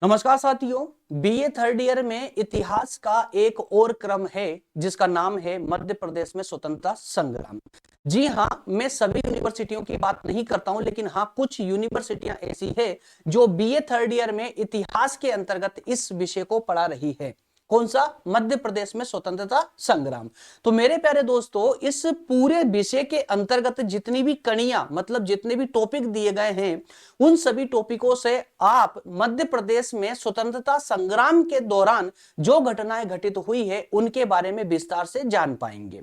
नमस्कार साथियों, BA third year में इतिहास का एक और क्रम है जिसका नाम है मध्य प्रदेश में स्वतंत्रता संग्राम। जी हां, मैं सभी यूनिवर्सिटियों की बात नहीं करता हूं, लेकिन हां कुछ यूनिवर्सिटियां ऐसी है जो बीए थर्ड ईयर में इतिहास के अंतर्गत इस विषय को पढ़ा रही है। कौन सा? मध्य प्रदेश में स्वतंत्रता संग्राम। तो मेरे प्यारे दोस्तों, इस पूरे विषय के अंतर्गत जितनी भी कड़ियां मतलब जितने भी टॉपिक दिए गए हैं, उन सभी टॉपिकों से आप मध्य प्रदेश में स्वतंत्रता संग्राम के दौरान जो घटनाएं घटित हुई है उनके बारे में विस्तार से जान पाएंगे।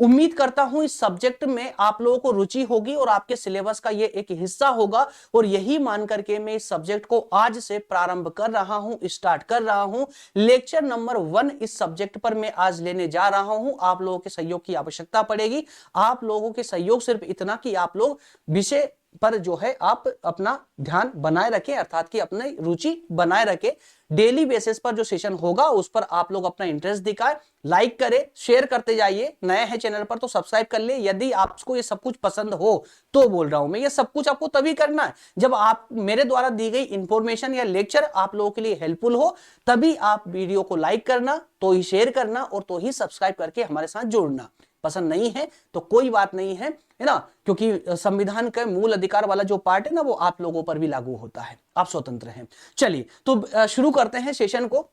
उम्मीद करता हूं इस सब्जेक्ट में आप लोगों को रुचि होगी और आपके सिलेबस का ये एक हिस्सा होगा, और यही मान करके मैं इस सब्जेक्ट को आज से प्रारंभ कर रहा हूं, स्टार्ट कर रहा हूं। लेक्चर नंबर 1 इस सब्जेक्ट पर मैं आज लेने जा रहा हूं। आप लोगों के सहयोग की आवश्यकता पड़ेगी। आप लोगों के सहयोग सिर्फ इतना कि आप लोग विषय पर जो है आप अपना ध्यान बनाए रखें, अर्थात कि अपनी रुचि बनाए रखें। डेली बेसिस पर जो सेशन होगा उस पर आप लोग अपना इंटरेस्ट दिखाएं, लाइक करें, शेयर करते जाइए। नए हैं चैनल पर तो सब्सक्राइब कर ले। यदि आपको ये सब कुछ पसंद हो तो बोल रहा हूं मैं, ये सब कुछ आपको तभी करना है जब आप मेरे द्वारा दी गई इंफॉर्मेशन या लेक्चर आप लोगों के लिए हेल्पफुल हो। तभी आप वीडियो को लाइक करना, तो ही शेयर करना और तो ही सब्सक्राइब करके हमारे साथ जुड़ना। पसंद नहीं है तो कोई बात नहीं है ना, क्योंकि संविधान का मूल अधिकार वाला जो पार्ट है ना, वो आप लोगों पर भी लागू होता है। आप स्वतंत्र हैं। चलिए तो शुरू करते हैं सेशन को।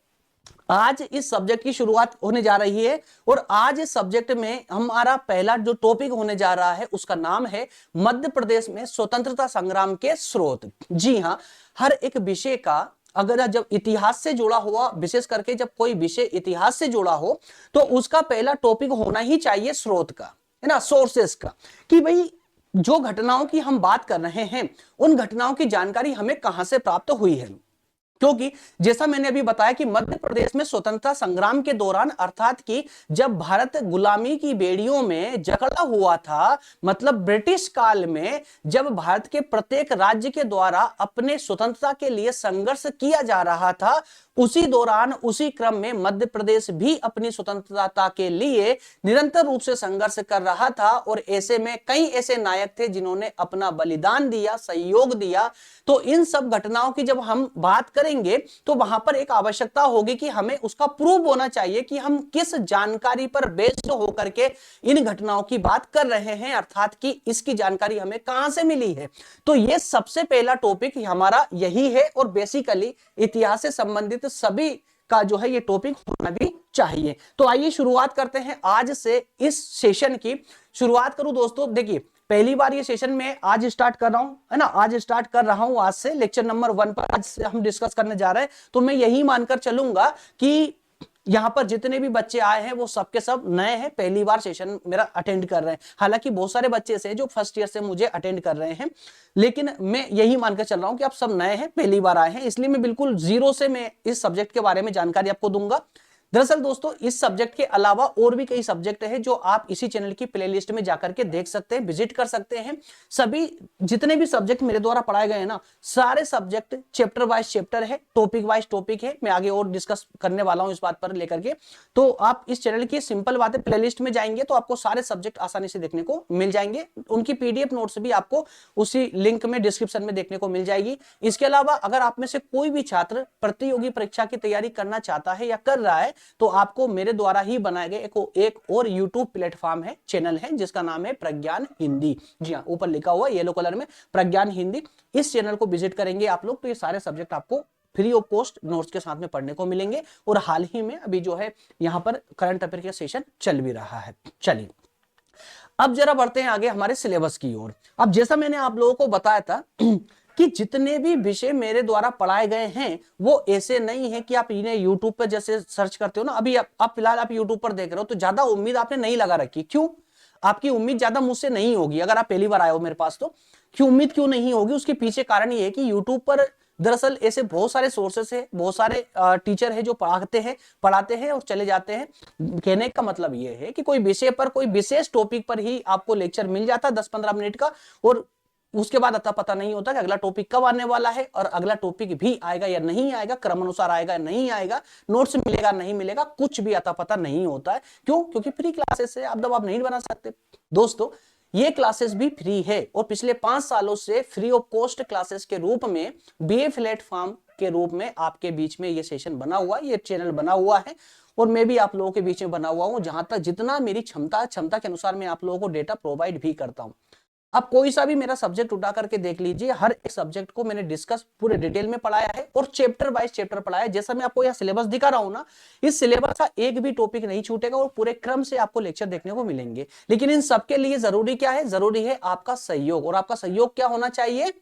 आज इस सब्जेक्ट की शुरुआत होने जा रही है और आज इस सब्जेक्ट में हमारा पहला जो टॉपिक होने जा रहा है उसका नाम है मध्य प्रदेश में स्वतंत्रता संग्राम के स्रोत। जी हां, हर एक विषय का अगर जब इतिहास से जुड़ा हुआ, विशेष करके जब कोई विषय इतिहास से जुड़ा हो तो उसका पहला टॉपिक होना ही चाहिए स्रोत का, है ना, सोर्सेस का, कि भाई जो घटनाओं की हम बात कर रहे हैं उन घटनाओं की जानकारी हमें कहां से प्राप्त हुई है। क्योंकि जैसा मैंने अभी बताया कि मध्य प्रदेश में स्वतंत्रता संग्राम के दौरान, अर्थात कि जब भारत गुलामी की बेड़ियों में जकड़ा हुआ था, मतलब ब्रिटिश काल में जब भारत के प्रत्येक राज्य के द्वारा अपने स्वतंत्रता के लिए संघर्ष किया जा रहा था, उसी दौरान उसी क्रम में मध्य प्रदेश भी अपनी स्वतंत्रता के लिए निरंतर रूप से संघर्ष कर रहा था। और ऐसे में कई ऐसे नायक थे जिन्होंने अपना बलिदान दिया, सहयोग दिया। तो इन सब घटनाओं की जब हम बात करेंगे तो वहां पर एक आवश्यकता होगी कि हमें उसका प्रूफ होना चाहिए कि हम किस जानकारी पर बेस्ड होकर के इन घटनाओं की बात कर रहे हैं, अर्थात कि इसकी जानकारी हमें कहां से मिली है। तो ये सबसे पहला टॉपिक हमारा यही है और बेसिकली इतिहास से संबंधित सभी का जो है ये टॉपिक होना भी चाहिए। तो आइए शुरुआत करते हैं आज से। इस सेशन की शुरुआत करूं दोस्तों, देखिए पहली बार ये सेशन में आज स्टार्ट कर रहा हूं, है ना, आज स्टार्ट कर रहा हूं। आज से लेक्चर नंबर 1 पर आज से हम डिस्कस करने जा रहे हैं। तो मैं यही मानकर चलूंगा कि यहां पर जितने भी बच्चे आए हैं वो सबके सब नए हैं, पहली बार सेशन मेरा अटेंड कर रहे हैं। हालांकि बहुत सारे बच्चे ऐसे हैं जो फर्स्ट ईयर से मुझे अटेंड कर रहे हैं, लेकिन मैं यही मानकर चल रहा हूं कि आप सब नए हैं, पहली बार आए हैं, इसलिए मैं बिल्कुल जीरो से मैं इस सब्जेक्ट के बारे में जानकारी आपको दूंगा। दरअसल दोस्तों, इस सब्जेक्ट के अलावा और भी कई सब्जेक्ट हैं जो आप इसी चैनल की प्लेलिस्ट में जाकर के देख सकते हैं, विजिट कर सकते हैं। सभी जितने भी सब्जेक्ट मेरे द्वारा पढ़ाए गए हैं ना, सारे सब्जेक्ट चैप्टर वाइज चैप्टर है, टॉपिक वाइज टॉपिक है। मैं आगे और डिस्कस करने वाला हूं इस बात पर लेकर के। तो आप इस चैनल की सिंपल बात है, प्लेलिस्ट में जाएंगे तो आपको सारे सब्जेक्ट आसानी से देखने को मिल जाएंगे। उनकी पीडीएफ नोट्स भी आपको उसी लिंक में डिस्क्रिप्शन में देखने को मिल जाएगी। इसके अलावा अगर आप में से कोई भी छात्र प्रतियोगी परीक्षा की तैयारी करना चाहता है या कर रहा है तो आपको मेरे द्वारा ही बनाए गए एक और YouTube प्लेटफॉर्म है, चैनल है, जिसका नाम है प्रज्ञान हिंदी। जी हाँ, ऊपर लिखा हुआ येलो कलर में प्रज्ञान हिंदी। इस चैनल को विजिट करेंगे आप लोग तो ये सारे सब्जेक्ट आपको फ्री ऑफ कॉस्ट नोट्स के साथ में पढ़ने को मिलेंगे। और हाल ही में अभी जो है यहाँ पर करंट अफेयर का सेशन चल भी रहा है। चलिए अब जरा बढ़ते हैं आगे हमारे सिलेबस की ओर। अब जैसा मैंने आप लोगों को बताया था कि जितने भी विषय मेरे द्वारा पढ़ाए गए हैं वो ऐसे नहीं है कि आप इन्हें YouTube पर जैसे सर्च करते हो ना, अभी आप फिलहाल आप YouTube पर देख रहे हो तो ज्यादा उम्मीद आपने नहीं लगा रखी। क्यों? आपकी उम्मीद ज्यादा मुझसे नहीं होगी अगर आप पहली बार आए हो मेरे पास। तो क्यों उम्मीद क्यों नहीं होगी? उसके पीछे कारण ये है कि YouTube पर दरअसल ऐसे बहुत सारे सोर्सेस है, बहुत सारे टीचर है जो पढ़ाते हैं और चले जाते हैं। कहने का मतलब ये है कि कोई विषय पर, कोई विशेष टॉपिक पर ही आपको लेक्चर मिल जाता है 10-15 मिनट का, और उसके बाद अता पता नहीं होता कि अगला टॉपिक कब आने वाला है और अगला टॉपिक भी आएगा या नहीं आएगा, क्रम अनुसार आएगा या नहीं आएगा, नोट्स मिलेगा नहीं मिलेगा, कुछ भी अता पता नहीं होता है। क्यों? क्योंकि फ्री क्लासेस है, आप दबाव नहीं बना सकते। दोस्तों ये क्लासेस भी फ्री है और पिछले 5 सालों से फ्री ऑफ कॉस्ट क्लासेस के रूप में बीए प्लेटफॉर्म के रूप में आपके बीच में ये सेशन बना हुआ है, ये चैनल बना हुआ है और मैं भी आप लोगों के बीच में बना हुआ हूं। जहां तक जितना मेरी क्षमता के अनुसार मैं आप लोगों को डेटा प्रोवाइड भी करता हूं। आप कोई सा भी मेरा सब्जेक्ट उठा करके देख लीजिए, हर एक सब्जेक्ट को मैंने डिस्कस पूरे डिटेल में पढ़ाया है और चैप्टर वाइज चैप्टर पढ़ाया है। जैसा मैं आपको यहाँ सिलेबस दिखा रहा हूं ना, इस सिलेबस का एक भी टॉपिक नहीं छूटेगा और पूरे क्रम से आपको लेक्चर देखने को मिलेंगे। लेकिन इन सबके लिए जरूरी क्या है? जरूरी है आपका सहयोग। और आपका सहयोग क्या होना चाहिए?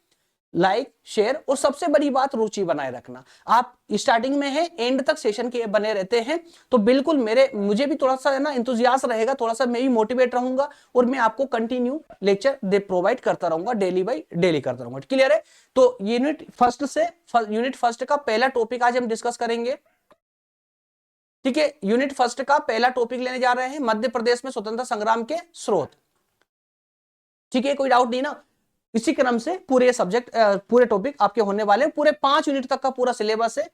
लाइक, शेयर और सबसे बड़ी बात रुचि बनाए रखना। आप स्टार्टिंग में है, एंड तक सेशन के बने रहते हैं तो बिल्कुल मुझे भी थोड़ा सा है ना इंतुजियास रहेगा, थोड़ा सा मैं भी मोटिवेट रहूंगा और मैं आपको कंटिन्यू लेक्चर प्रोवाइड करता रहूंगा, डेली बाई डेली करता रहूंगा। क्लियर है? तो यूनिट फर्स्ट का पहला टॉपिक आज हम डिस्कस करेंगे। ठीक है, यूनिट फर्स्ट का पहला टॉपिक लेने जा रहे हैं, मध्य प्रदेश में स्वतंत्रता संग्राम के स्रोत। ठीक है, कोई डाउट नहीं ना? इसी क्रम से पूरे सब्जेक्ट पूरे टॉपिक आपके होने वाले, पूरे 5 यूनिट तक का पूरा सिलेबस है।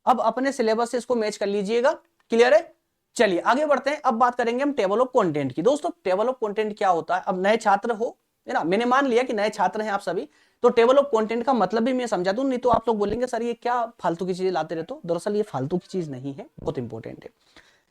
अब अपने सिलेबस से इसको मैच कर लीजिएगा। क्लियर है? चलिए आगे बढ़ते हैं। अब बात करेंगे हम टेबल ऑफ कंटेंट की। दोस्तों टेबल ऑफ कंटेंट क्या होता है? अब नए छात्र हो, है ना, मैंने मान लिया कि नए छात्र हैं आप सभी, तो टेबल ऑफ कंटेंट का मतलब भी मैं समझा दूं, नहीं तो आप लोग बोलेंगे सर ये क्या फालतू की चीजें लाते रहते हो। दरअसल ये फालतू की चीज नहीं है, बहुत इंपॉर्टेंट है।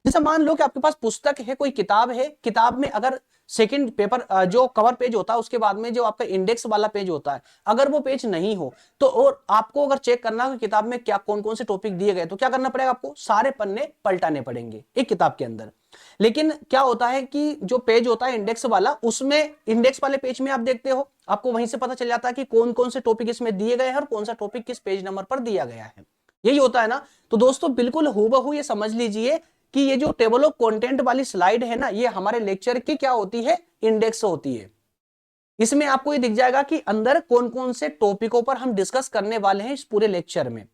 जैसे मान लो कि आपके पास पुस्तक है, कोई किताब है, किताब में अगर सेकंड पेपर जो कवर पेज होता है उसके बाद में जो आपका इंडेक्स वाला पेज होता है, अगर वो पेज नहीं हो तो और आपको अगर चेक करना है कि किताब में क्या कौन कौन से टॉपिक दिए गए, तो क्या करना पड़ेगा? आपको सारे पन्ने पलटाने पड़ेंगे एक किताब के अंदर। लेकिन क्या होता है कि जो पेज होता है इंडेक्स वाला, उसमें इंडेक्स वाले पेज में आप देखते हो, आपको वहीं से पता चल जाता है कि कौन कौन से टॉपिक इसमें दिए गए हैं और कौन सा टॉपिक किस पेज नंबर पर दिया गया है। यही होता है ना? तो दोस्तों बिल्कुल हूबहू ये समझ लीजिए कि ये जो टेबल ऑफ कंटेंट वाली स्लाइड है ना, ये हमारे लेक्चर की क्या होती है? इंडेक्स होती है। इसमें आपको ये दिख जाएगा कि अंदर कौन कौन से टॉपिकों पर हम डिस्कस करने वाले हैं इस पूरे लेक्चर में।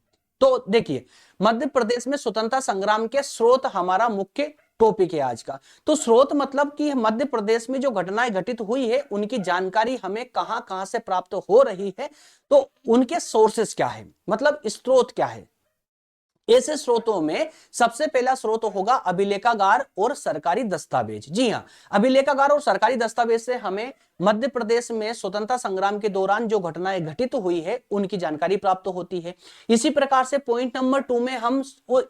तो देखिए, मध्य प्रदेश में स्वतंत्रता संग्राम के स्रोत हमारा मुख्य टॉपिक है आज का। तो स्रोत मतलब कि मध्य प्रदेश में जो घटनाएं घटित हुई है उनकी जानकारी हमें कहां कहां से प्राप्त हो रही है, तो उनके सोर्सेस क्या है, मतलब स्रोत क्या है। ऐसे स्रोतों में सबसे पहला स्रोत होगा अभिलेखागार और सरकारी दस्तावेज। जी हां, अभिलेखागार और सरकारी दस्तावेज से हमें मध्य प्रदेश में स्वतंत्रता संग्राम के दौरान जो घटनाएं घटित हुई है उनकी जानकारी प्राप्त होती है। इसी प्रकार से पॉइंट नंबर 2 में हम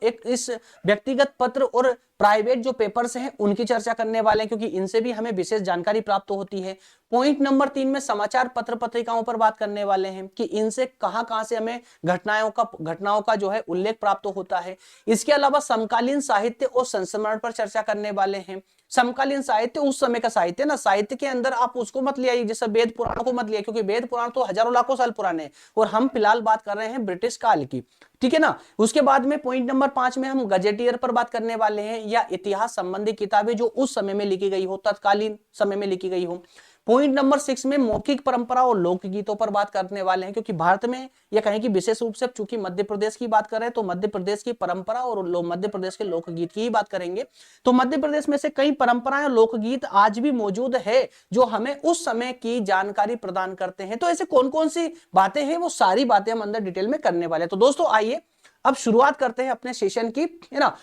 एक इस व्यक्तिगत पत्र और प्राइवेट जो पेपर्स हैं उनकी चर्चा करने वाले हैं, क्योंकि इनसे भी हमें विशेष जानकारी प्राप्त होती है। पॉइंट नंबर 3 में समाचार पत्र पत्रिकाओं पर बात करने वाले हैं कि इनसे कहां से हमें घटनाओं का जो है उल्लेख प्राप्त होता है। इसके अलावा समकालीन साहित्य और संस्मरण पर चर्चा करने वाले हैं। समकालीन साहित्य उस समय का साहित्य ना, साहित्य के अंदर आप उसको मत ले आइए जैसे वेद पुराणों को मत लिया, क्योंकि वेद पुराण तो हजारों लाखों साल पुराने हैं और हम फिलहाल बात कर रहे हैं ब्रिटिश काल की। ठीक है ना? उसके बाद में पॉइंट नंबर 5 में हम गजेटियर पर बात करने वाले हैं, या इतिहास संबंधी किताबें जो उस समय में लिखी गई हो, तत्कालीन समय में लिखी गई हो। पॉइंट नंबर 6 में मौखिक परंपरा और लोकगीतों पर बात करने वाले हैं, क्योंकि भारत में या कहें कि विशेष रूप से चूंकि मध्य प्रदेश की बात कर रहे हैं तो मध्य प्रदेश की परंपरा और मध्य प्रदेश के लोकगीत की ही बात करेंगे। तो मध्य प्रदेश में से कई परंपराएं और लोकगीत आज भी मौजूद है जो हमें उस समय की जानकारी प्रदान करते हैं। तो ऐसे कौन कौन सी बातें हैं, वो सारी बातें हम अंदर डिटेल में करने वाले हैं। तो दोस्तों आइए अब शुरुआत करते हैं अपने सेशन की, है ना।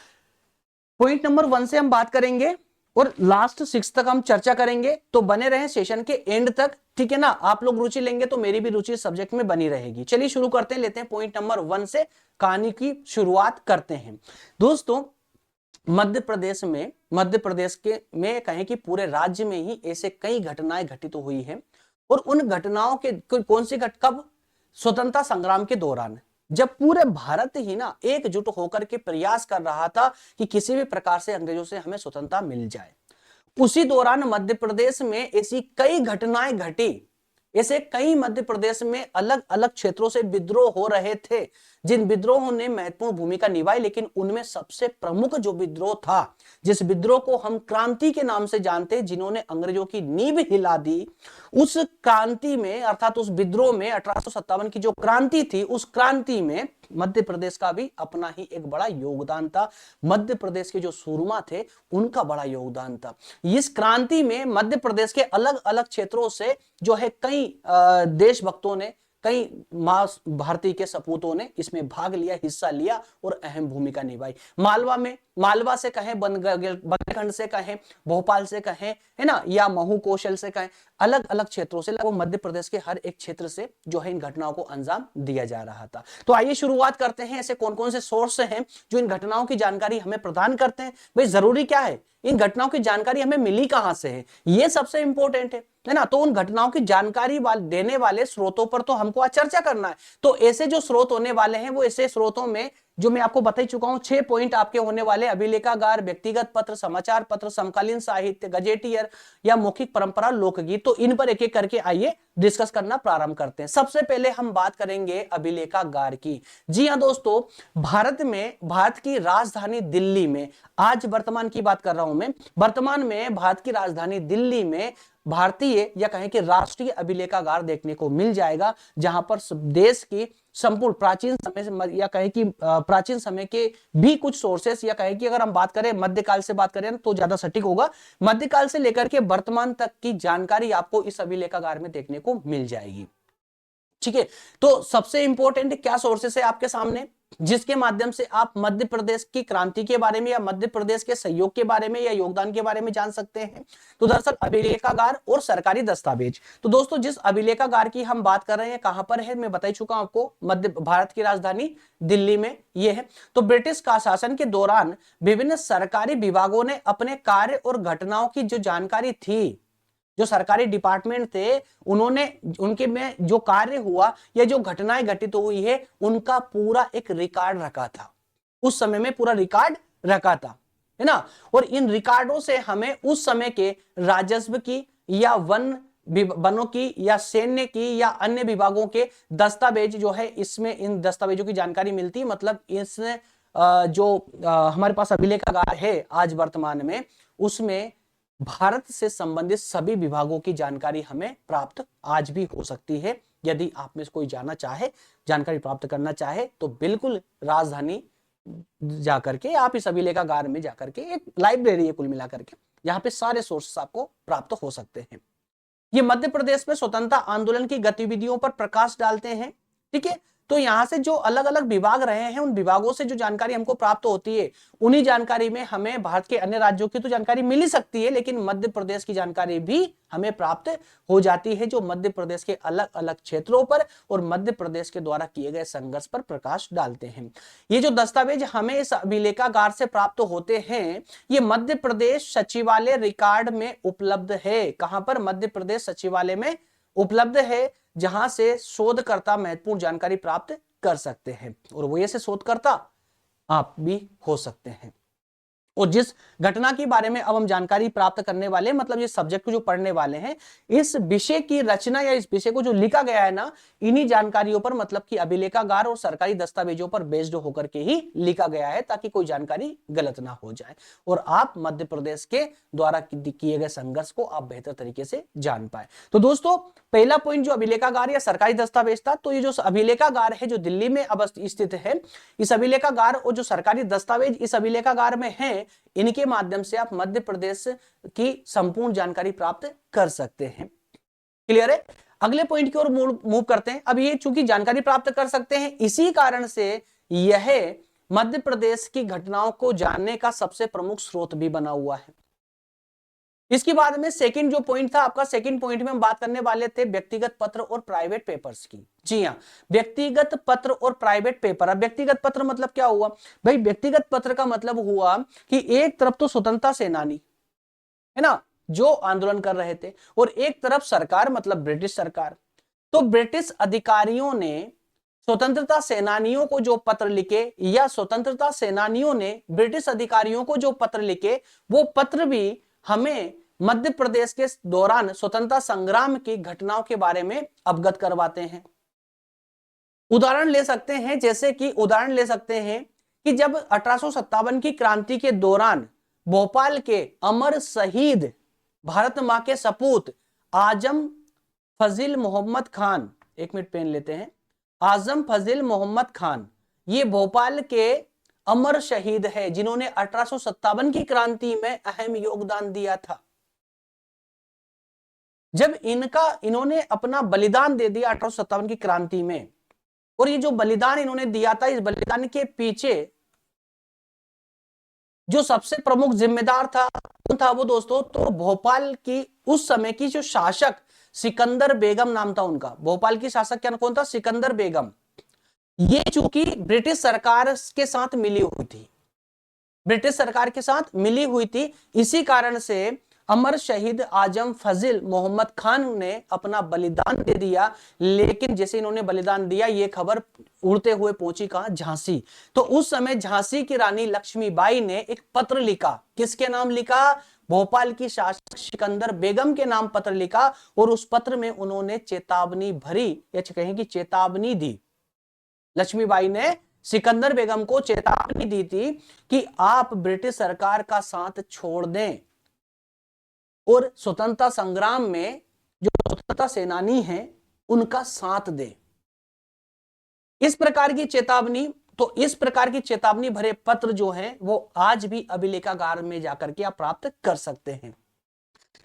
पॉइंट नंबर 1 से हम बात करेंगे और लास्ट 6 तक हम चर्चा करेंगे, तो बने रहे सेशन के एंड तक। ठीक है ना? आप लोग रुचि लेंगे तो मेरी भी रुचि सब्जेक्ट में बनी रहेगी। चलिए शुरू करते हैं, लेते हैं पॉइंट नंबर 1 से कहानी की शुरुआत करते हैं। दोस्तों मध्य प्रदेश में कहें कि पूरे राज्य में ही ऐसे कई घटनाएं घटित हुई हैं, और उन घटनाओं के कौन सी कब? स्वतंत्रता संग्राम के दौरान, जब पूरे भारत ही ना एकजुट होकर के प्रयास कर रहा था कि किसी भी प्रकार से अंग्रेजों से हमें स्वतंत्रता मिल जाए। उसी दौरान मध्य प्रदेश में ऐसी कई घटनाएं घटी, ऐसे कई मध्य प्रदेश में अलग अलग क्षेत्रों से विद्रोह हो रहे थे, जिन विद्रोहों ने महत्वपूर्ण भूमिका निभाई। लेकिन उनमें सबसे प्रमुख जो विद्रोह था, जिस विद्रोह को हम क्रांति के नाम से जानते हैं, जिन्होंने अंग्रेजों की नींव हिला दी, उस क्रांति में अर्थात उस विद्रोह में 1857 की जो क्रांति थी, उस क्रांति में मध्य प्रदेश का भी अपना ही एक बड़ा योगदान था। मध्य प्रदेश के जो सूरमा थे उनका बड़ा योगदान था। इस क्रांति में मध्य प्रदेश के अलग अलग क्षेत्रों से जो है कई देशभक्तों ने, कई मां भारती के सपूतों ने इसमें भाग लिया, हिस्सा लिया और अहम भूमिका निभाई। मालवा से कहें, बुंदेलखंड से कहें, भोपाल से कहें, है ना, या महू कौशल से कहें, अलग अलग क्षेत्रों से, लगभग मध्य प्रदेश के हर एक क्षेत्र से जो है इन घटनाओं को अंजाम दिया जा रहा था। तो आइए शुरुआत करते हैं, ऐसे कौन कौन से सोर्स हैं जो इन घटनाओं की जानकारी हमें प्रदान करते हैं। भाई जरूरी क्या है, इन घटनाओं की जानकारी हमें मिली कहां से है, ये सबसे इंपॉर्टेंट है ना। तो उन घटनाओं की जानकारी देने वाले स्रोतों पर तो हमको आज चर्चा करना है। तो ऐसे जो स्रोत होने वाले हैं, वो ऐसे स्रोतों में जो मैं आपको बता चुका हूं, 6 पॉइंट आपके होने वाले, अभिलेखागार, व्यक्तिगत पत्र, समाचार पत्र, समकालीन साहित्य, गजेटियर या मौखिक परंपरा, लोकगीत। तो इन पर एक एक करके आइए डिस्कस करना प्रारंभ करते हैं। सबसे पहले हम बात करेंगे अभिलेखागार की। जी हां दोस्तों, भारत की राजधानी दिल्ली में, आज वर्तमान की बात कर रहा हूं मैं, वर्तमान में भारत की राजधानी दिल्ली में भारतीय या कहें कि राष्ट्रीय अभिलेखागार देखने को मिल जाएगा, जहां पर देश की संपूर्ण प्राचीन समय से, या कहें कि प्राचीन समय के भी कुछ सोर्सेस, या कहें कि अगर हम बात करें मध्यकाल से बात करें तो ज्यादा सटीक होगा, मध्यकाल से लेकर के वर्तमान तक की जानकारी आपको इस अभिलेखागार में देखने को मिल जाएगी। ठीक है, तो सबसे इंपॉर्टेंट क्या सोर्सेस है आपके सामने, जिसके माध्यम से आप मध्य प्रदेश की क्रांति के बारे में या मध्य प्रदेश के सहयोग के बारे में या योगदान के बारे में जान सकते हैं। तो दरअसल अभिलेखागार और सरकारी दस्तावेज। तो दोस्तों जिस अभिलेखागार की हम बात कर रहे हैं, कहां पर है, मैं बता चुका हूं आपको, मध्य भारत की राजधानी दिल्ली में ये है। तो ब्रिटिश का शासन के दौरान विभिन्न सरकारी विभागों ने अपने कार्य और घटनाओं की जो जानकारी थी, जो सरकारी डिपार्टमेंट थे, उन्होंने उनके में जो कार्य हुआ या जो घटनाएं घटित हुई है, उनका पूरा एक रिकॉर्ड रखा था। उस समय में पूरा रिकॉर्ड रखा था, है ना। और इन रिकॉर्डों से हमें उस समय के राजस्व की या वनों की या सैन्य की या अन्य विभागों के दस्तावेज जो है, इसमें इन दस्तावेजों की जानकारी मिलती है। मतलब इसमें जो हमारे पास अभिलेखागार है आज वर्तमान में, उसमें भारत से संबंधित सभी विभागों की जानकारी हमें प्राप्त आज भी हो सकती है। यदि आप में से कोई जाना चाहे, जानकारी प्राप्त करना चाहे, तो बिल्कुल राजधानी जाकर के आप इस अभिलेखागार में जाकर के, एक लाइब्रेरी है कुल मिलाकर के, यहाँ पे सारे सोर्सेस आपको प्राप्त हो सकते हैं। ये मध्य प्रदेश में स्वतंत्रता आंदोलन की गतिविधियों पर प्रकाश डालते हैं। ठीक है, तो यहां से जो अलग अलग विभाग रहे हैं, उन विभागों से जो जानकारी हमको प्राप्त होती है, उन्हीं जानकारी में हमें भारत के अन्य राज्यों की तो जानकारी मिल ही सकती है, लेकिन मध्य प्रदेश की जानकारी भी हमें प्राप्त हो जाती है, जो मध्य प्रदेश के अलग अलग क्षेत्रों पर और मध्य प्रदेश के द्वारा किए गए संघर्ष पर प्रकाश डालते हैं। ये जो दस्तावेज हमें इस अभिलेखागार से प्राप्त होते हैं, ये मध्य प्रदेश सचिवालय रिकॉर्ड में उपलब्ध है। कहां पर? मध्य प्रदेश सचिवालय में उपलब्ध है, जहां से शोधकर्ता महत्वपूर्ण जानकारी प्राप्त कर सकते हैं, और वो ऐसे शोधकर्ता आप भी हो सकते हैं। और जिस घटना के बारे में अब हम जानकारी प्राप्त करने वाले, मतलब ये सब्जेक्ट को जो पढ़ने वाले हैं, इस विषय की रचना या इस विषय को जो लिखा गया है ना, इन्हीं जानकारियों पर, मतलब कि अभिलेखागार और सरकारी दस्तावेजों पर बेस्ड होकर के ही लिखा गया है, ताकि कोई जानकारी गलत ना हो जाए और आप मध्य प्रदेश के द्वारा किए गए संघर्ष को आप बेहतर तरीके से जान पाए। तो दोस्तों पहला पॉइंट जो अभिलेखागार या सरकारी दस्तावेज था, तो ये जो अभिलेखागार है जो दिल्ली में अब स्थित है, इस अभिलेखागार और जो सरकारी दस्तावेज इस अभिलेखागार में है, इनके माध्यम से आप मध्य प्रदेश की संपूर्ण जानकारी प्राप्त कर सकते हैं। क्लियर है? अगले पॉइंट की ओर मूव करते हैं। अब ये चूंकि जानकारी प्राप्त कर सकते हैं, इसी कारण से यह मध्य प्रदेश की घटनाओं को जानने का सबसे प्रमुख स्रोत भी बना हुआ है। इसके बाद में सेकंड जो पॉइंट था आपका, सेकंड पॉइंट में हम बात करने वाले थे व्यक्तिगत पत्र और प्राइवेट पेपर्स की। जी हाँ, व्यक्तिगत पत्र और प्राइवेट पेपर। अब व्यक्तिगत पत्र मतलब क्या हुआ भाई? व्यक्तिगत पत्र का मतलब हुआ कि एक तरफ तो स्वतंत्रता सेनानी है ना, जो आंदोलन कर रहे थे, और एक तरफ सरकार, मतलब ब्रिटिश सरकार। तो ब्रिटिश अधिकारियों ने स्वतंत्रता सेनानियों को जो पत्र लिखे, या स्वतंत्रता सेनानियों ने ब्रिटिश अधिकारियों को जो पत्र लिखे, वो पत्र भी हमें मध्य प्रदेश के दौरान स्वतंत्रता संग्राम की घटनाओं के बारे में अवगत करवाते हैं। उदाहरण ले सकते हैं, जैसे कि उदाहरण ले सकते हैं कि जब 1857 की क्रांति के दौरान भोपाल के अमर शहीद भारत मां के सपूत आजम फजील मोहम्मद खान, एक मिनट पेन लेते हैं, आजम फजील मोहम्मद खान, ये भोपाल के अमर शहीद है, जिन्होंने 1857 की क्रांति में अहम योगदान दिया था। जब इन्होंने अपना बलिदान दे दिया 1857 की क्रांति में, और ये जो बलिदान इन्होंने दिया था, इस बलिदान के पीछे जो सबसे प्रमुख जिम्मेदार था, कौन था वो दोस्तों? तो भोपाल की उस समय की जो शासक सिकंदर बेगम नाम था उनका। भोपाल की शासक क्या कौन था? सिकंदर बेगम। ये चूंकि ब्रिटिश सरकार के साथ मिली हुई थी, ब्रिटिश सरकार के साथ मिली हुई थी, इसी कारण से अमर शहीद आजम फजील मोहम्मद खान ने अपना बलिदान दे दिया। लेकिन जैसे इन्होंने बलिदान दिया, ये खबर उड़ते हुए पहुंची कहां? झांसी। तो उस समय झांसी की रानी लक्ष्मीबाई ने एक पत्र लिखा। किसके नाम लिखा? भोपाल की शासक सिकंदर बेगम के नाम पत्र लिखा, और उस पत्र में उन्होंने चेतावनी भरी, या कहें कि चेतावनी दी। लक्ष्मीबाई ने सिकंदर बेगम को चेतावनी दी थी कि आप ब्रिटिश सरकार का साथ छोड़ दें और स्वतंत्रता संग्राम में जो स्वतंत्रता सेनानी हैं उनका साथ दें। इस प्रकार की चेतावनी, तो इस प्रकार की चेतावनी भरे पत्र जो हैं वो आज भी अभिलेखागार में जाकर के आप प्राप्त कर सकते हैं।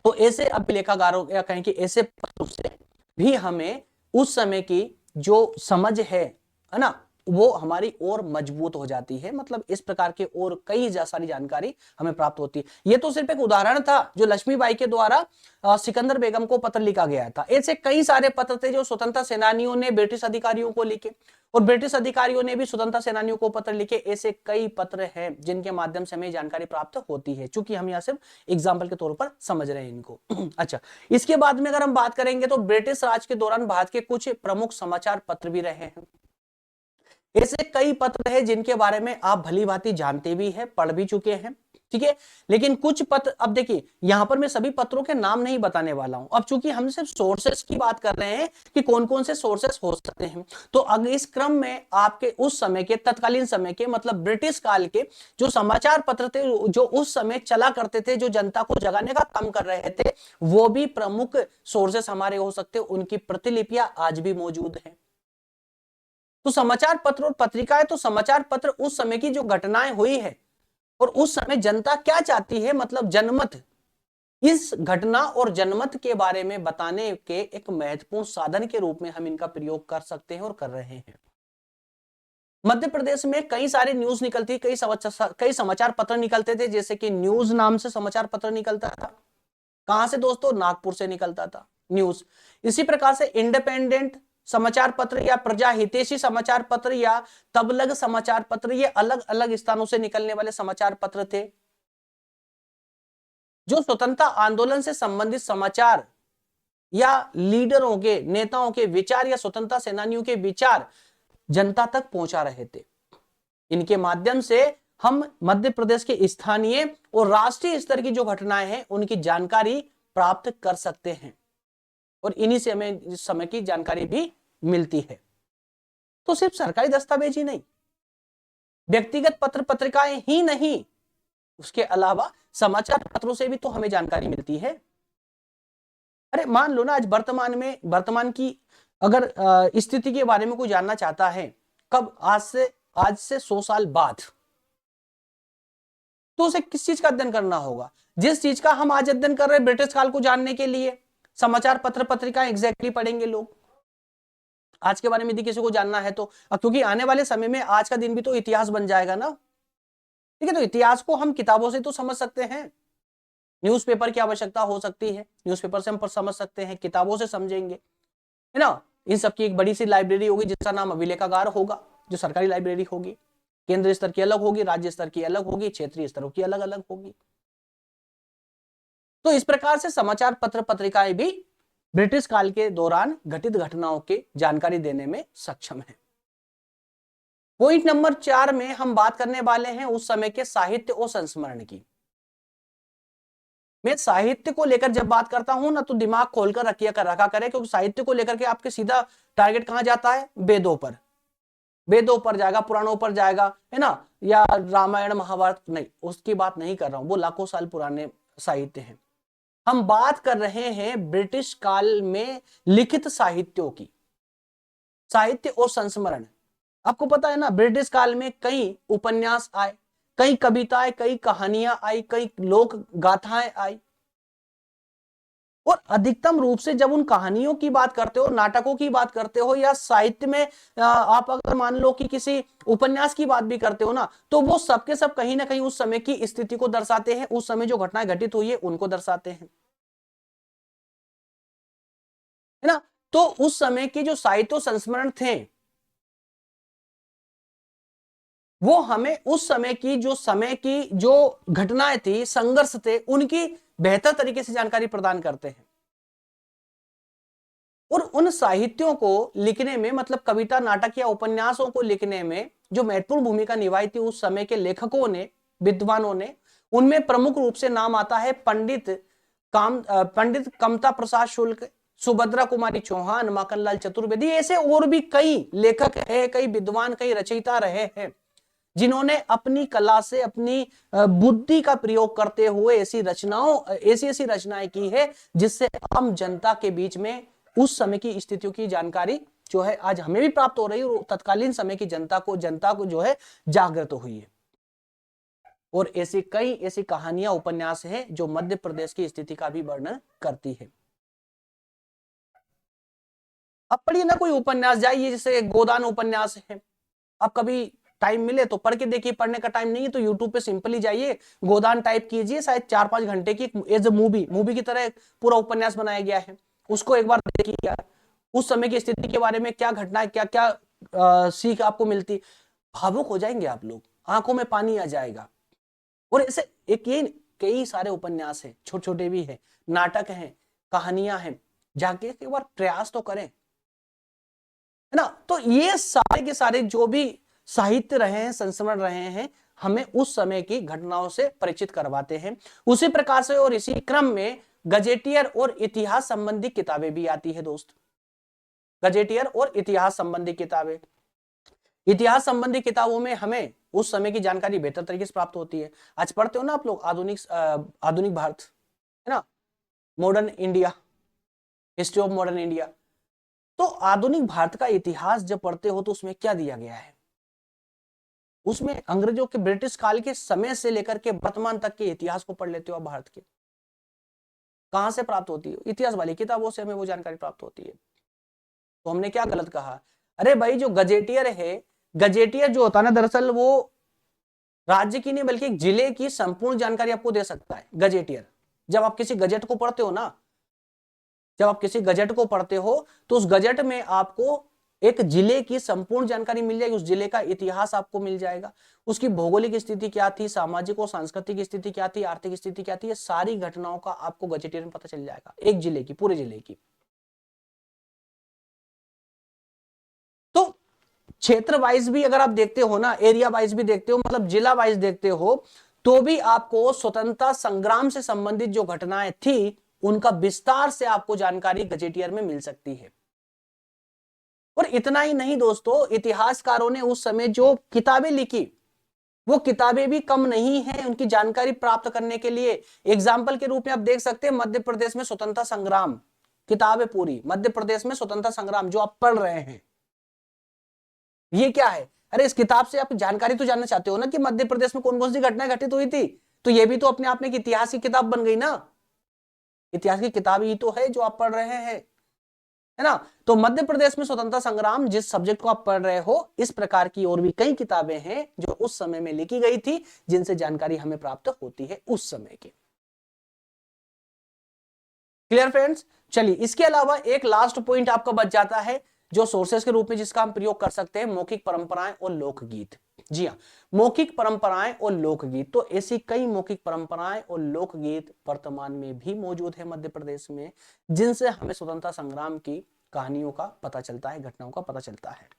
तो ऐसे अभिलेखागारों या कहें कि ऐसे पत्रों से भी हमें उस समय की जो समझ है ना, वो हमारी और मजबूत हो जाती है। मतलब इस प्रकार के और कई सारी जानकारी हमें प्राप्त होती है। ये तो सिर्फ एक उदाहरण था जो लक्ष्मीबाई के द्वारा सिकंदर बेगम को पत्र लिखा गया था। ऐसे कई सारे पत्र थे जो स्वतंत्रता सेनानियों ने ब्रिटिश अधिकारियों को लिखे, और ब्रिटिश अधिकारियों ने भी स्वतंत्रता सेनानियों को पत्र लिखे। ऐसे कई पत्र हैं जिनके माध्यम से हमें जानकारी प्राप्त होती है, चूंकि हम यहाँ सिर्फ एग्जाम्पल के तौर पर समझ रहे हैं इनको। अच्छा, इसके बाद में अगर हम बात करेंगे तो ब्रिटिश राज के दौरान भारत के कुछ प्रमुख समाचार पत्र भी रहे हैं। ऐसे कई पत्र हैं जिनके बारे में आप भली भांति जानते भी हैं, पढ़ भी चुके हैं, ठीक है। लेकिन कुछ पत्र, अब देखिए यहां पर मैं सभी पत्रों के नाम नहीं बताने वाला हूं। अब चूंकि हम सिर्फ सोर्सेस की बात कर रहे हैं कि कौन कौन से सोर्सेस हो सकते हैं, तो अगर इस क्रम में आपके उस समय के, तत्कालीन समय के, मतलब ब्रिटिश काल के जो समाचार पत्र थे जो उस समय चला करते थे, जो जनता को जगाने का काम कर रहे थे, वो भी प्रमुख सोर्सेस हमारे हो सकते हैं। उनकी प्रतिलिपियां आज भी मौजूद है। तो समाचार पत्र और पत्रिकाएं, तो समाचार पत्र उस समय की जो घटनाएं हुई है और उस समय जनता क्या चाहती है, मतलब जनमत, इस घटना और जनमत के बारे में बताने के एक महत्वपूर्ण साधन के रूप में हम इनका प्रयोग कर सकते हैं और कर रहे हैं। मध्य प्रदेश में कई सारे न्यूज निकलती, कई समाचार पत्र निकलते थे, जैसे कि न्यूज नाम से समाचार पत्र निकलता था। कहां से दोस्तों? नागपुर से निकलता था न्यूज। इसी प्रकार से इंडिपेंडेंट समाचार पत्र या प्रजा हितैषी समाचार पत्र या तबलग समाचार पत्र, ये अलग अलग स्थानों से निकलने वाले समाचार पत्र थे जो स्वतंत्रता आंदोलन से संबंधित समाचार या लीडरों के, नेताओं के विचार या स्वतंत्रता सेनानियों के विचार जनता तक पहुंचा रहे थे। इनके माध्यम से हम मध्य प्रदेश के स्थानीय और राष्ट्रीय स्तर की जो घटनाएं हैं उनकी जानकारी प्राप्त कर सकते हैं, और इन्हीं से हमें इस समय की जानकारी भी मिलती है। तो सिर्फ सरकारी दस्तावेज ही नहीं, व्यक्तिगत पत्र पत्रिकाएं ही नहीं, उसके अलावा समाचार पत्रों से भी तो हमें जानकारी मिलती है। अरे मान लो ना, आज वर्तमान की अगर स्थिति के बारे में कोई जानना चाहता है, कब? आज से 100 साल बाद, तो उसे किस चीज का अध्ययन करना होगा? जिस चीज का हम आज अध्ययन कर रहे हैं ब्रिटिश काल को जानने के लिए, समाचार पत्र पत्रिकाएं एग्जैक्टली पढ़ेंगे लोग। आज के बारे में यदि किसी को जानना है तो, क्योंकि आने वाले समय में आज का दिन भी तो इतिहास बन जाएगा ना, ठीक है। तो इतिहास को हम किताबों से तो समझ सकते हैं, न्यूज़पेपर की आवश्यकता हो सकती है, न्यूज़पेपर से हम समझ सकते हैं, किताबों से समझेंगे, है ना। इन सबकी एक बड़ी सी लाइब्रेरी होगी जिसका नाम अभिलेखागार होगा, जो सरकारी लाइब्रेरी होगी। केंद्र स्तर की अलग होगी, राज्य स्तर की अलग होगी, क्षेत्रीय स्तरों की अलग अलग होगी। तो इस प्रकार से समाचार पत्र पत्रिकाएं भी ब्रिटिश काल के दौरान घटित घटनाओं की जानकारी देने में सक्षम है। पॉइंट नंबर 4 में हम बात करने वाले हैं उस समय के साहित्य और संस्मरण की। मैं साहित्य को लेकर जब बात करता हूं ना, तो दिमाग खोलकर रखा करें, क्योंकि साहित्य को लेकर के आपके सीधा टारगेट कहां जाता है? वेदों पर, वेदों पर जाएगा, पुराणों पर जाएगा, है ना, या रामायण महाभारत। नहीं, उसकी बात नहीं कर रहा हूं, वो लाखों साल पुराने साहित्य हैं। हम बात कर रहे हैं ब्रिटिश काल में लिखित साहित्यों की, साहित्य और संस्मरण। आपको पता है ना, ब्रिटिश काल में कई उपन्यास आए, कई कविताएं, कई कहानियां आई, कई लोक गाथाएं आई। और अधिकतम रूप से जब उन कहानियों की बात करते हो, नाटकों की बात करते हो, या साहित्य में आप अगर मान लो कि किसी उपन्यास की बात भी करते हो ना, तो वो सबके सब कहीं ना कहीं उस समय की स्थिति को दर्शाते हैं, उस समय जो घटनाएं घटित हुई है उनको दर्शाते हैं, है ना। तो उस समय के जो साहित्य संस्मरण थे वो हमें उस समय की जो घटनाएं थी, संघर्ष थे, उनकी बेहतर तरीके से जानकारी प्रदान करते हैं। और उन साहित्यों को लिखने में, मतलब कविता, नाटक या उपन्यासों को लिखने में जो महत्वपूर्ण भूमिका निभाई थी उस समय के लेखकों ने, विद्वानों ने, उनमें प्रमुख रूप से नाम आता है पंडित कमता प्रसाद शुक्ल, सुभद्रा कुमारी चौहान, माखनलाल चतुर्वेदी। ऐसे और भी कई लेखक है, कई विद्वान, कई रचयिता रहे हैं जिन्होंने अपनी कला से, अपनी बुद्धि का प्रयोग करते हुए ऐसी ऐसी रचनाएं की है जिससे आम जनता के बीच में उस समय की स्थितियों की जानकारी जो है आज हमें भी प्राप्त हो रही है, और तत्कालीन समय की जनता को जो है जागृत हुई है। और ऐसी कहानियां, उपन्यास हैं जो मध्य प्रदेश की स्थिति का भी वर्णन करती है। अब पढ़िए ना कोई उपन्यास, जाइए, जैसे गोदान उपन्यास है, आप कभी टाइम मिले तो पढ़ के देखिए, पढ़ने का टाइम नहीं है तो यूट्यूब पे सिंपली जाइए, गोदान टाइप कीजिए, शायद 4-5 घंटे की एज ए मूवी की तरह पूरा उपन्यास बनाया गया है, उसको एक बार देखिए। उस समय की स्थिति के बारे में क्या घटना है, क्या क्या सीख आपको मिलती, भावुक हो जाएंगे आप लोग, आंखों में पानी आ जाएगा। और ऐसे एक ये कई सारे उपन्यास है, छोटे छोटे भी है, नाटक हैं, कहानियां हैं, जाके एक बार प्रयास तो करें, है ना। तो ये सारे के सारे जो भी साहित्य रहे हैं, संस्मरण रहे हैं, हमें उस समय की घटनाओं से परिचित करवाते हैं। उसी प्रकार से और इसी क्रम में गजेटियर और इतिहास संबंधी किताबें भी आती है दोस्त। गजेटियर और इतिहास संबंधी किताबें, इतिहास संबंधी किताबों में हमें उस समय की जानकारी बेहतर तरीके से प्राप्त होती है। आज पढ़ते हो ना आप लोग आधुनिक भारत, है ना, modern India, history of modern India, तो आधुनिक भारत का इतिहास जब पढ़ते हो तो उसमें क्या दिया गया है, उसमें अंग्रेजों के, ब्रिटिश काल के समय से लेकर के वर्तमान तक के इतिहास को पढ़ लेते हो आप। भारत के कहां से प्राप्त होती है, इतिहास वाली किताबों से हमें वो जानकारी प्राप्त होती है। तो हमने क्या गलत कहा, अरे भाई जो गजेटियर है, गजेटियर जो होता है ना, दरअसल वो राज्य की नहीं बल्कि एक जिले की संपूर्ण जानकारी आपको दे सकता है गजेटियर। जब आप किसी गजट को पढ़ते हो ना, जब आप किसी गजट को पढ़ते हो तो उस गजट में आपको एक जिले की संपूर्ण जानकारी मिल जाएगी, उस जिले का इतिहास आपको मिल जाएगा, उसकी भौगोलिक स्थिति क्या थी, सामाजिक और सांस्कृतिक स्थिति क्या थी, आर्थिक स्थिति क्या थी, ये सारी घटनाओं का आपको गजेटियर में पता चल जाएगा, एक जिले की, पूरे जिले की। तो क्षेत्र वाइज भी अगर आप देखते हो ना, एरिया वाइज भी देखते हो, मतलब जिला वाइज देखते हो, तो भी आपको स्वतंत्रता संग्राम से संबंधित जो घटनाएं थी उनका विस्तार से आपको जानकारी गजेटियर में मिल सकती है। और इतना ही नहीं दोस्तों, इतिहासकारों ने उस समय जो किताबें लिखी वो किताबें भी कम नहीं है उनकी जानकारी प्राप्त करने के लिए। एग्जाम्पल के रूप में आप देख सकते हैं मध्य प्रदेश में स्वतंत्रता संग्राम, किताब है पूरी, मध्य प्रदेश में स्वतंत्रता संग्राम जो आप पढ़ रहे हैं, ये क्या है, अरे इस किताब से आप जानकारी तो जानना चाहते हो ना कि मध्य प्रदेश में कौन कौन सी घटनाएं घटित हुई थी, तो ये भी तो अपने आप में एक इतिहास की किताब बन गई ना, इतिहास की किताब ही तो है जो आप पढ़ रहे हैं, है ना। तो मध्य प्रदेश में स्वतंत्रता संग्राम जिस सब्जेक्ट को आप पढ़ रहे हो, इस प्रकार की और भी कई किताबें हैं जो उस समय में लिखी गई थी जिनसे जानकारी हमें प्राप्त होती है उस समय की। Clear friends. चलिए इसके अलावा एक लास्ट पॉइंट आपका बच जाता है जो सोर्सेस के रूप में जिसका हम प्रयोग कर सकते हैं, मौखिक परंपराएं और लोकगीत। जी हाँ, मौखिक परंपराएं और लोकगीत, तो ऐसी कई मौखिक परंपराएं और लोकगीत वर्तमान में भी मौजूद है मध्य प्रदेश में, जिनसे हमें स्वतंत्रता संग्राम की कहानियों का पता चलता है, घटनाओं का पता चलता है।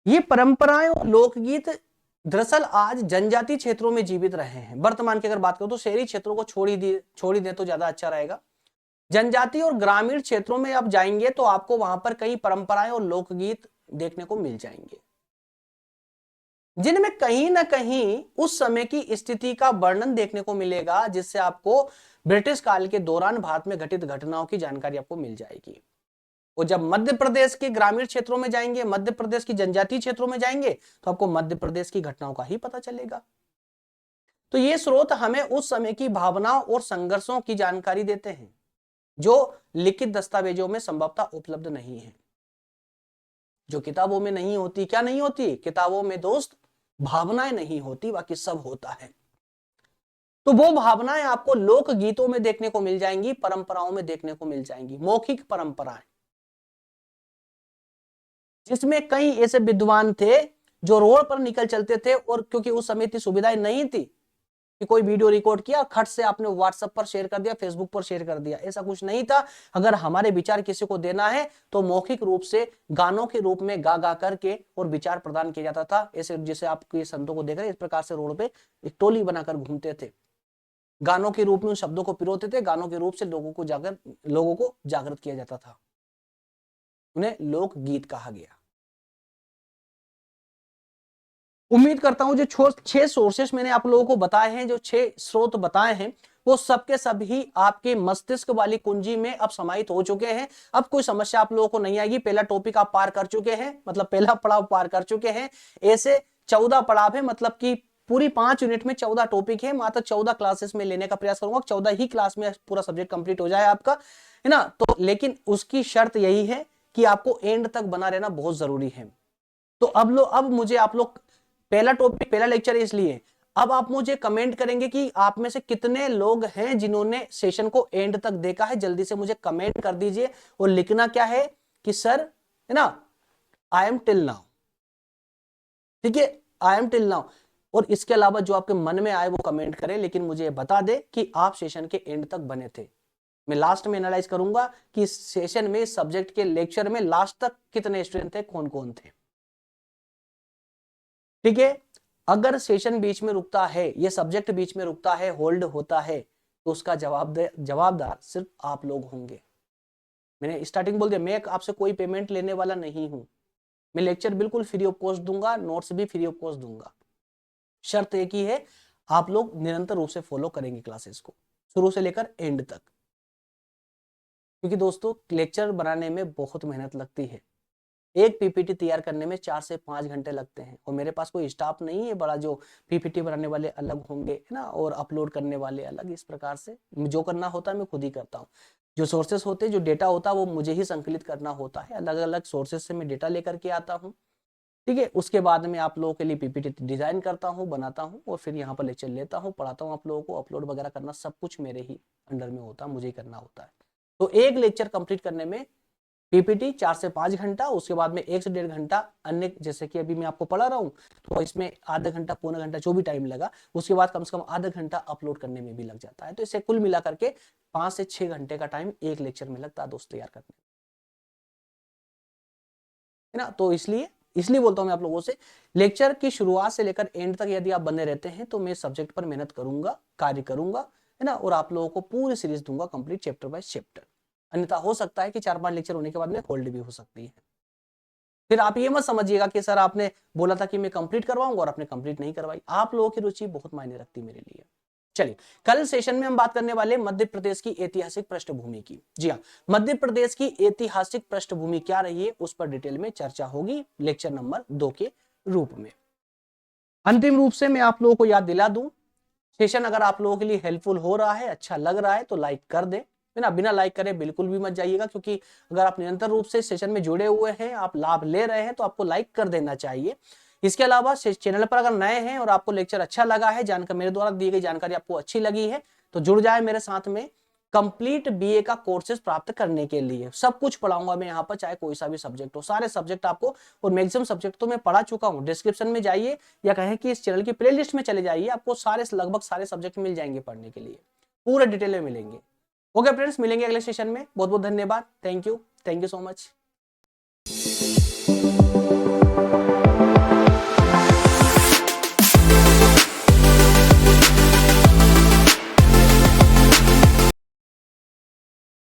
ये परंपराएं और लोकगीत दरअसल आज जनजातीय क्षेत्रों में जीवित रहे हैं। वर्तमान की अगर बात करो तो शहरी क्षेत्रों को छोड़ ही दे तो ज्यादा अच्छा रहेगा। जनजातीय और ग्रामीण क्षेत्रों में आप जाएंगे तो आपको वहां पर कई परंपराएं और लोकगीत देखने को मिल जाएंगे, जिनमें कहीं ना कहीं उस समय की स्थिति का वर्णन देखने को मिलेगा, जिससे आपको ब्रिटिश काल के दौरान भारत में घटित घटनाओं की जानकारी आपको मिल जाएगी। और जब मध्य प्रदेश के ग्रामीण क्षेत्रों में जाएंगे, मध्य प्रदेश की जनजातीय क्षेत्रों में जाएंगे, तो आपको मध्य प्रदेश की घटनाओं का ही पता चलेगा। तो ये स्रोत हमें उस समय की भावनाओं और संघर्षों की जानकारी देते हैं जो लिखित दस्तावेजों में संभवतः उपलब्ध नहीं है, जो किताबों में नहीं होती। क्या नहीं होती? किताबों में दोस्त भावनाएं नहीं होती, बाकी सब होता है। तो वो भावनाएं आपको लोक गीतों में देखने को मिल जाएंगी, परंपराओं में देखने को मिल जाएंगी, मौखिक परंपराएं, जिसमें कई ऐसे विद्वान थे जो रोड पर निकल चलते थे, और क्योंकि उस समय इतनी सुविधाएं नहीं थी कि कोई वीडियो रिकॉर्ड किया खट से आपने व्हाट्सएप पर शेयर कर दिया, फेसबुक पर शेयर कर दिया, ऐसा कुछ नहीं था। अगर हमारे विचार किसी को देना है तो मौखिक रूप से गानों के रूप में गा गा करके और विचार प्रदान किया जाता था। ऐसे जैसे आप ये संतों को देख रहे हैं, इस प्रकार से रोड पे एक टोली बनाकर घूमते थे, गानों के रूप में उन शब्दों को पिरोते थे, गानों के रूप से लोगों को जागृत किया जाता था। उन्हें लोक गीत कहा गया। उम्मीद करता हूं जो 6 सोर्सेस मैंने आप लोगों को बताए हैं, जो 6 स्रोत बताए हैं, वो सबके सभी आपके मस्तिष्क वाली कुंजी में अब समाहित हो चुके हैं। अब कोई समस्या आप लोगों को नहीं आएगी। पहला टॉपिक आप पार कर चुके हैं, मतलब पहला पड़ाव पार कर चुके हैं। ऐसे 14 पड़ाव है, मतलब कि पूरी 5 यूनिट में 14 टॉपिक है। मात्र 14 क्लासेस में लेने का प्रयास करूंगा, 14 ही क्लास में पूरा सब्जेक्ट कंप्लीट हो जाए आपका, है ना। तो लेकिन उसकी शर्त यही है कि आपको एंड तक बना रहना बहुत जरूरी है। तो अब मुझे आप लोग, पहला टॉपिक, पहला लेक्चर है, इसलिए अब आप मुझे कमेंट करेंगे कि आप में से कितने लोग हैं जिन्होंने सेशन को एंड तक देखा है। जल्दी से मुझे कमेंट कर दीजिए और लिखना क्या है कि सर, है ना, आई एम टिल नाउ। ठीक है, आई एम टिल नाउ। और इसके अलावा जो आपके मन में आए वो कमेंट करें, लेकिन मुझे बता दे कि आप सेशन के एंड तक बने थे। मैं लास्ट में एनालाइज करूंगा कि इस सेशन में, सब्जेक्ट के लेक्चर में लास्ट तक कितने स्टूडेंट थे, कौन कौन थे। ठीक है, अगर सेशन बीच में रुकता है, ये सब्जेक्ट बीच में रुकता है, होल्ड होता है, तो उसका जवाबदार सिर्फ आप लोग होंगे। मैंने स्टार्टिंग बोल दिया, मैं आपसे कोई पेमेंट लेने वाला नहीं हूं। मैं लेक्चर बिल्कुल फ्री ऑफ कॉस्ट दूंगा, नोट्स भी फ्री ऑफ कॉस्ट दूंगा। शर्त एक ही है, आप लोग निरंतर रूप से फॉलो करेंगे क्लासेस को शुरू से लेकर एंड तक। क्योंकि दोस्तों लेक्चर बनाने में बहुत मेहनत लगती है। एक पीपीटी तैयार करने में 4 से 5 घंटे लगते हैं, और मेरे पास कोई स्टाफ नहीं है बड़ा जो पीपीटी बनाने वाले अलग होंगे, है ना, और अपलोड करने वाले अलग। इस प्रकार से जो करना होता है मैं खुद ही करता हूँ। जो सोर्सेस होते हैं, जो डेटा होता है, वो मुझे ही संकलित करना होता है। अलग अलग सोर्सेस से मैं डेटा लेकर के आता हूँ। ठीक है, उसके बाद में आप लोगों के लिए पीपीटी डिजाइन करता हूँ, बनाता हूँ, और फिर यहाँ पर लेक्चर लेता हूँ, पढ़ाता हूँ आप लोगों को। अपलोड वगैरह करना सब कुछ मेरे ही अंडर में होता है, मुझे ही करना होता है। तो एक लेक्चर कंप्लीट करने में पीपीटी 4 से 5 घंटा, उसके बाद में 1 से 1.5 घंटा अन्य, जैसे कि अभी मैं आपको पढ़ा रहा हूँ, तो इसमें आधा घंटा, पौना घंटा, जो भी टाइम लगा, उसके बाद कम से कम आधा घंटा अपलोड करने में भी लग जाता है। तो इसे कुल मिला करके 5 से 6 घंटे का टाइम एक लेक्चर में लगता है दोस्त तैयार करने, है ना। तो इसलिए बोलता हूं मैं आप लोगों से, लेक्चर की शुरुआत से लेकर एंड तक यदि आप बने रहते हैं तो मैं सब्जेक्ट पर मेहनत करूंगा, कार्य करूंगा, है ना, और आप लोगों को पूरी सीरीज दूंगा कंप्लीट, चैप्टर बाय चैप्टर। अन्यथा हो सकता है कि 4-5 लेक्चर होने के बाद में होल्ड भी हो सकती है। फिर आप ये मत समझिएगा कि सर आपने बोला था कि मैं कंप्लीट करवाऊंगा और आपने कंप्लीट नहीं करवाई। आप लोगों की रुचि बहुत मायने रखती है मेरे लिए। चलिए, कल सेशन में हम बात करने वाले मध्य प्रदेश की ऐतिहासिक पृष्ठभूमि की। जी हाँ, मध्य प्रदेश की ऐतिहासिक पृष्ठभूमि क्या रही है, उस पर डिटेल में चर्चा होगी लेक्चर नंबर 2 के रूप में। अंतिम रूप से मैं आप लोगों को याद दिला दूं, सेशन अगर आप लोगों के लिए हेल्पफुल हो रहा है, अच्छा लग रहा है, तो लाइक कर दे, है ना। बिना लाइक करे बिल्कुल भी मत जाइएगा, क्योंकि अगर आप निरंतर रूप से सेशन में जुड़े हुए हैं, आप लाभ ले रहे हैं, तो आपको लाइक कर देना चाहिए। इसके अलावा चैनल पर अगर नए हैं और आपको लेक्चर अच्छा लगा है, जानकर मेरे द्वारा दी गई जानकारी आपको अच्छी लगी है, तो जुड़ जाए मेरे साथ में कंप्लीट बीए का कोर्सेज प्राप्त करने के लिए। सब कुछ पढ़ाऊंगा मैं यहाँ पर, चाहे कोई सा भी सब्जेक्ट हो, सारे सब्जेक्ट आपको, और मैक्सिमम सब्जेक्ट तो मैं पढ़ा चुका हूँ। डिस्क्रिप्शन में जाइए या कहें कि इस चैनल की प्लेलिस्ट में चले जाइए, आपको लगभग सारे सब्जेक्ट मिल जाएंगे पढ़ने के लिए, पूरे डिटेल में मिलेंगे। ओके फ्रेंड्स, मिलेंगे अगले सेशन में। बहुत बहुत धन्यवाद, थैंक यू सो मच।